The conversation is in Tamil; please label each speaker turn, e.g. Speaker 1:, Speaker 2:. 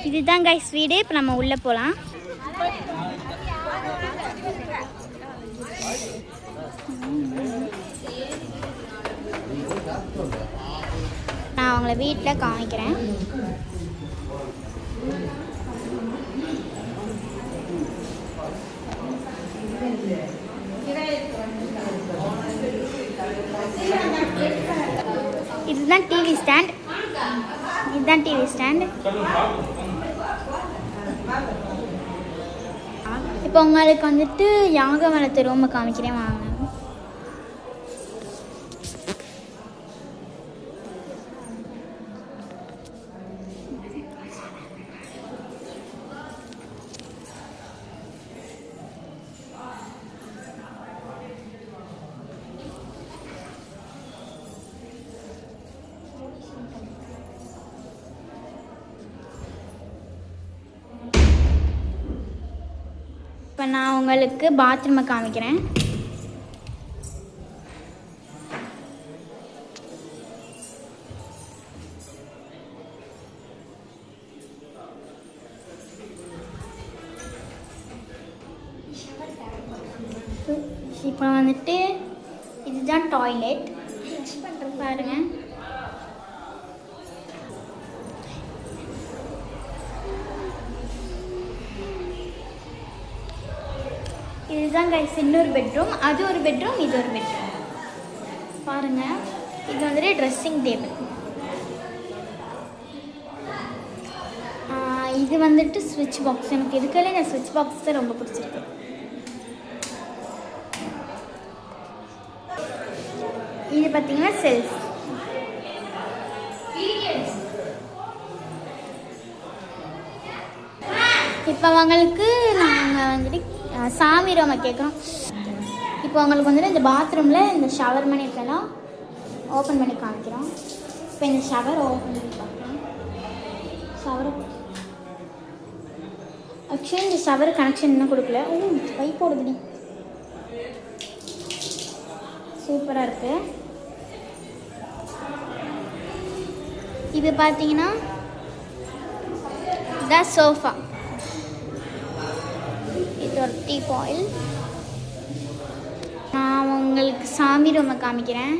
Speaker 1: இதுதான் கைஸ் வீடு. இப்போ நம்ம உள்ளே போகலாம். நான் அவங்கள வீட்டில் காமிக்கிறேன். இதுதான் டிவி ஸ்டாண்ட். இதுதான் டிவி ஸ்டாண்ட். இப்போ உங்களுக்கு வந்துட்டு யாகவனத்து ரூமை காமிக்கிறேன் வாங்க. இப்போ நான் உங்களுக்கு பாத்ரூமை காமிக்கிறேன். இப்போ வந்துட்டு இதுதான் டாய்லெட். பாருங்க. இதுதான் கைஸ் இன்னொரு பெட்ரூம். அது ஒரு பெட்ரூம், இது ஒரு பெட்ரூம். பாருங்க. இது வந்துட்டு ட்ரெஸ்ஸிங் டேபிள். இது வந்துட்டு ஸ்விட்ச் பாக்ஸ். எனக்கு இதுக்கெல்லாம் இந்த ஸ்விட்ச் பாக்ஸ் தான் ரொம்ப பிடிச்சிருக்கு. இது பார்த்தீங்கன்னா செல்ஃப். இப்போ அவங்களுக்கு நாங்கள் வந்துட்டு சாமி ரூமை கேட்குறோம். இப்போ அவங்களுக்கு வந்துட்டு இந்த பாத்ரூமில் இந்த ஷவர் மணி இருக்கலாம் ஓப்பன் பண்ணி காமிக்கிறோம். இப்போ இந்த ஷவர் ஓப்பன் பண்ணி பார்க்குறோம். ஷவர் ஆக்சுவலி இந்த ஷவர் கனெக்ஷன் இன்னும் கொடுக்கல. பைப் போடுதுடி. சூப்பராக இருக்குது. இது பார்த்தீங்கன்னா இதான் சோஃபா. இது ஒரு டீ பாயில். நான் உங்களுக்கு சாமி ரூமை காமிக்கிறேன்.